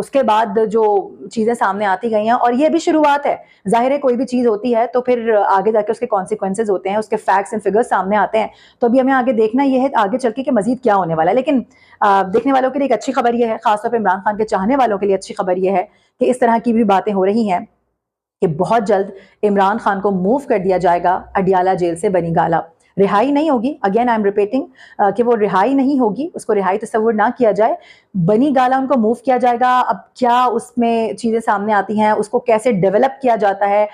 اس کے بعد جو چیزیں سامنے آتی گئی ہیں، اور یہ بھی شروعات ہے، ظاہر ہے کوئی بھی چیز ہوتی ہے تو پھر آگے جا کے اس کے کانسیکوینسز ہوتے ہیں، اس کے فیکٹس اینڈ فگرز سامنے آتے ہیں. تو ابھی ہمیں آگے دیکھنا یہ ہے آگے چل کے کہ مزید کیا ہونے والا ہے. لیکن دیکھنے والوں کے لیے ایک اچھی خبر یہ ہے، خاص طور پہ عمران خان کے چاہنے والوں کے لیے اچھی خبر یہ ہے کہ اس طرح کی بھی باتیں ہو رہی ہیں کہ بہت جلد عمران خان کو موو کر دیا جائے گا اڈیالہ جیل سے بنی گالہ. رہائی نہیں ہوگی، اگین آئی ایم ریپیٹنگ کہ وہ رہائی نہیں ہوگی، اس کو رہائی تصور نہ کیا جائے، بنی گالہ ان کو موو کیا جائے گا. اب کیا اس میں چیزیں سامنے آتی ہیں، اس کو کیسے ڈیولپ کیا جاتا ہے،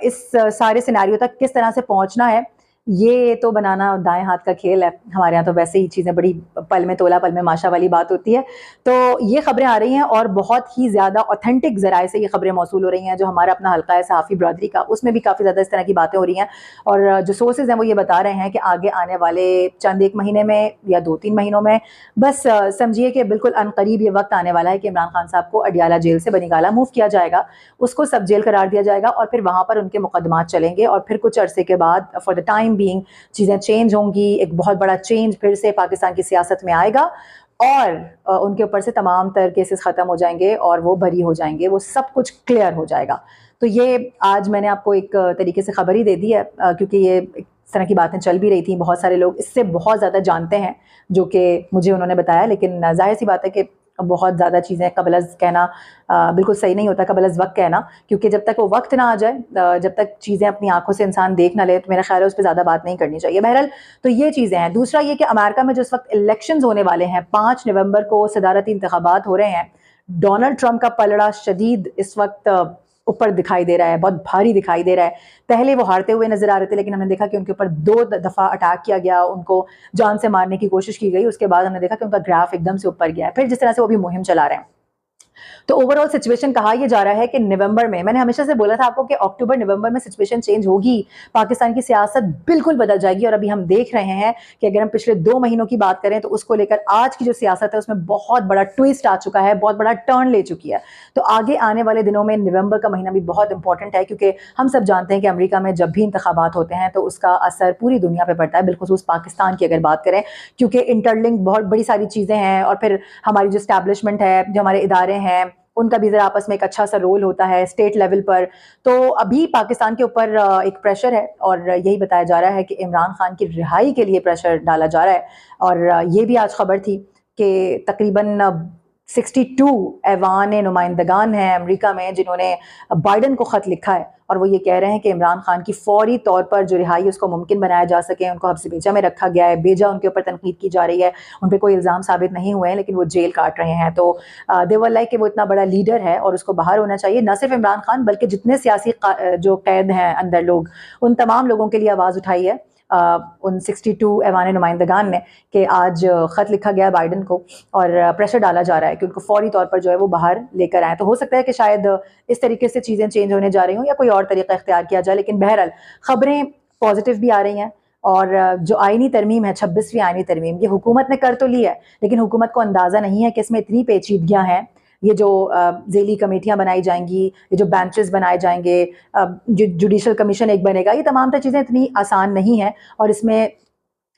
اس سارے سیناریو تک کس طرح سے پہنچنا ہے، یہ تو بنانا دائیں ہاتھ کا کھیل ہے. ہمارے یہاں تو ویسے ہی چیزیں بڑی پل میں تولا پل میں ماشا والی بات ہوتی ہے. تو یہ خبریں آ رہی ہیں اور بہت ہی زیادہ اوتھینٹک ذرائع سے یہ خبریں موصول ہو رہی ہیں. جو ہمارا اپنا حلقہ ہے صحافی برادری کا، اس میں بھی کافی زیادہ اس طرح کی باتیں ہو رہی ہیں، اور جو سورسز ہیں وہ یہ بتا رہے ہیں کہ آگے آنے والے چند ایک مہینے میں یا 2-3 مہینوں میں، بس سمجھیے کہ بالکل ان قریب یہ وقت آنے والا ہے کہ عمران خان صاحب کو اڈیالہ جیل سے بنی گالہ موو کیا جائے گا، اس کو سب جیل قرار دیا جائے گا، اور پھر وہاں پر ان کے مقدمات چلیں گے، اور پھر کچھ عرصے کے بعد فار دا ٹائم بینگ چیزیں چینج ہوں گی. ایک بہت بڑا چینج پھر سے پاکستان کی سیاست میں آئے گا، اور ان کے اوپر سے تمام تر کیسز ختم ہو جائیں گے اور وہ بری ہو جائیں گے، وہ سب کچھ کلیئر ہو جائے گا. تو یہ آج میں نے آپ کو ایک طریقے سے خبر ہی دے دی ہے، کیونکہ یہ اس طرح کی باتیں چل بھی رہی تھیں. بہت سارے لوگ اس سے بہت زیادہ جانتے ہیں جو کہ مجھے انہوں نے بتایا، لیکن ظاہر سی بات ہے کہ بہت زیادہ چیزیں قبل از کہنا بالکل صحیح نہیں ہوتا، قبل از وقت کہنا، کیونکہ جب تک وہ وقت نہ آ جائے، جب تک چیزیں اپنی آنکھوں سے انسان دیکھ نہ لے، تو میرا خیال ہے اس پہ زیادہ بات نہیں کرنی چاہیے. بہرحال تو یہ چیزیں ہیں. دوسرا یہ کہ امریکہ میں جو اس وقت الیکشنز ہونے والے ہیں، 5 نومبر کو صدارتی انتخابات ہو رہے ہیں. ڈونلڈ ٹرمپ کا پلڑا شدید اس وقت اوپر دکھائی دے رہا ہے، بہت بھاری دکھائی دے رہا ہے. پہلے وہ ہارتے ہوئے نظر آ رہے تھے، لیکن ہم نے دیکھا کہ ان کے اوپر 2 دفعہ اٹیک کیا گیا، ان کو جان سے مارنے کی کوشش کی گئی. اس کے بعد ہم نے دیکھا کہ ان کا گراف ایک دم سے اوپر گیا ہے. پھر جس طرح سے وہ بھی مہم چلا رہے ہیں، تو اوور آل سچویشن کہا یہ جا رہا ہے کہ نومبر میں نے ہمیشہ سے بولا تھا آپ کو کہ اکتوبر نومبر میں سچویشن چینج ہوگی، پاکستان کی سیاست بالکل بدل جائے گی. اور ابھی ہم دیکھ رہے ہیں کہ اگر ہم پچھلے 2 مہینوں کی بات کریں تو اس کو لے کر آج کی جو سیاست ہے اس میں بہت بڑا ٹوئسٹ آ چکا ہے، بہت بڑا ٹرن لے چکی ہے. تو آگے آنے والے دنوں میں نومبر کا مہینہ بھی بہت امپورٹنٹ ہے، کیونکہ ہم سب جانتے ہیں کہ امریکہ میں جب بھی انتخابات ہوتے ہیں تو اس کا اثر پوری دنیا پہ پڑتا ہے، بالخصوص پاکستان کی اگر بات کریں، کیونکہ انٹرلنک بہت بڑی ساری چیزیں ہیں. اور پھر ہماری جو اسٹیبلشمنٹ ہے، جو ہمارے ادارے ہیں، ان کا بھی ذرا آپس میں ایک اچھا سا رول ہوتا ہے اسٹیٹ لیول پر. تو ابھی پاکستان کے اوپر ایک پریشر ہے، اور یہی بتایا جا رہا ہے کہ عمران خان کی رہائی کے لیے پریشر ڈالا جا رہا ہے. اور یہ بھی آج خبر تھی کہ تقریباً 62 ایوان نمائندگان ہیں امریکہ میں جنہوں نے بائیڈن کو خط لکھا ہے، اور وہ یہ کہہ رہے ہیں کہ عمران خان کی فوری طور پر جو رہائی اس کو ممکن بنایا جا سکے. ان کو حبس بیجا میں رکھا گیا ہے، بیجا ان کے اوپر تنقید کی جا رہی ہے، ان پہ کوئی الزام ثابت نہیں ہوئے ہیں لیکن وہ جیل کاٹ رہے ہیں. تو دے ور لائک کہ وہ اتنا بڑا لیڈر ہے اور اس کو باہر ہونا چاہیے. نہ صرف عمران خان بلکہ جتنے سیاسی جو قید ہیں اندر لوگ، ان تمام لوگوں کے لیے آواز اٹھائی ہے ان 62 ایوان نمائندگان نے، کہ آج خط لکھا گیا بائیڈن کو اور پریشر ڈالا جا رہا ہے کہ ان کو فوری طور پر جو ہے وہ باہر لے کر آئیں. تو ہو سکتا ہے کہ شاید اس طریقے سے چیزیں چینج ہونے جا رہی ہوں یا کوئی اور طریقہ اختیار کیا جائے. لیکن بہرحال خبریں پازیٹیو بھی آ رہی ہیں، اور جو آئینی ترمیم ہے 26ویں آئینی ترمیم، یہ حکومت نے کر تو لی ہے، لیکن حکومت کو اندازہ نہیں ہے کہ اس میں اتنی پیچیدگیاں ہیں. یہ جو ذیلی کمیٹیاں بنائی جائیں گی، یہ جو بینچز بنائے جائیں گے، جو جوڈیشل کمیشن ایک بنے گا، یہ تمام تر چیزیں اتنی آسان نہیں ہیں، اور اس میں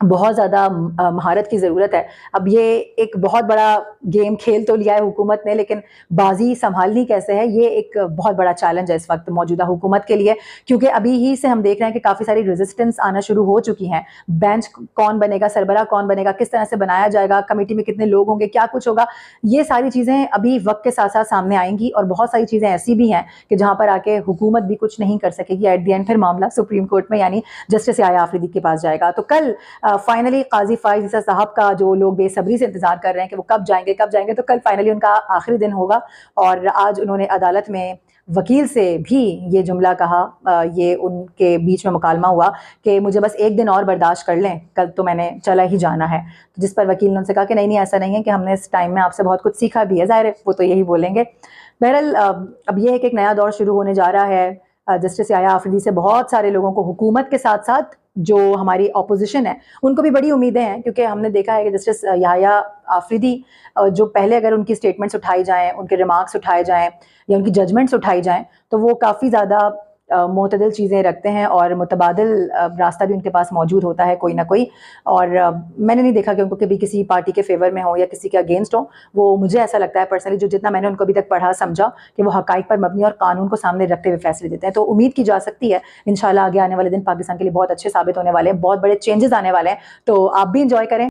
بہت زیادہ مہارت کی ضرورت ہے. اب یہ ایک بہت بڑا گیم کھیل تو لیا ہے حکومت نے، لیکن بازی سنبھالنی کیسے ہے، یہ ایک بہت بڑا چیلنج ہے اس وقت موجودہ حکومت کے لیے. کیونکہ ابھی ہی سے ہم دیکھ رہے ہیں کہ کافی ساری ریزسٹنس آنا شروع ہو چکی ہیں. بینچ کون بنے گا، سربراہ کون بنے گا، کس طرح سے بنایا جائے گا، کمیٹی میں کتنے لوگ ہوں گے، کیا کچھ ہوگا، یہ ساری چیزیں ابھی وقت کے ساتھ ساتھ سامنے آئیں گی. اور بہت ساری چیزیں ایسی بھی ہیں کہ جہاں پر آ کے حکومت بھی کچھ نہیں کر سکے گی. ایٹ دی اینڈ پھر معاملہ سپریم کورٹ میں یعنی جسٹس یحییٰ آفریدی کے پاس جائے گا. تو کل فائنلی قاضی فائز عیسیٰ صاحب کا جو لوگ بے صبری سے انتظار کر رہے ہیں کہ وہ کب جائیں گے، تو کل فائنلی ان کا آخری دن ہوگا. اور آج انہوں نے عدالت میں وکیل سے بھی یہ جملہ کہا، یہ ان کے بیچ میں مکالمہ ہوا کہ مجھے بس 1 دن اور برداشت کر لیں، کل تو میں نے چلا ہی جانا ہے. جس پر وکیل نے ان سے کہا کہ نہیں ایسا نہیں ہے، کہ ہم نے اس ٹائم میں آپ سے بہت کچھ سیکھا بھی ہے. ظاہر ہے وہ تو یہی بولیں گے. بہرحال اب یہ ہے کہ ایک نیا دور شروع ہونے جا رہا ہے. جسٹس یحییٰ آفریدی سے بہت سارے لوگوں کو، حکومت کے ساتھ ساتھ جو ہماری اپوزیشن ہے ان کو بھی بڑی امیدیں ہیں، کیونکہ ہم نے دیکھا ہے کہ جسٹس یحییٰ آفریدی جو پہلے اگر ان کی سٹیٹمنٹس اٹھائی جائیں، ان کے ریمارکس اٹھائے جائیں یا ان کی ججمنٹس اٹھائی جائیں، تو وہ کافی زیادہ معتدل چیزیں رکھتے ہیں اور متبادل راستہ بھی ان کے پاس موجود ہوتا ہے کوئی نہ کوئی. اور میں نے نہیں دیکھا کہ ان کو کبھی کسی پارٹی کے فیور میں ہوں یا کسی کے اگینسٹ ہوں. وہ مجھے ایسا لگتا ہے پرسنلی جتنا میں نے ان کو ابھی تک پڑھا سمجھا کہ وہ حقائق پر مبنی اور قانون کو سامنے رکھتے ہوئے فیصلے دیتے ہیں. تو امید کی جا سکتی ہے انشاءاللہ آگے آنے والے دن پاکستان کے لیے بہت اچھے ثابت ہونے والے ہیں, بہت بڑے چینجز آنے والے ہیں. تو آپ بھی انجوائے کریں.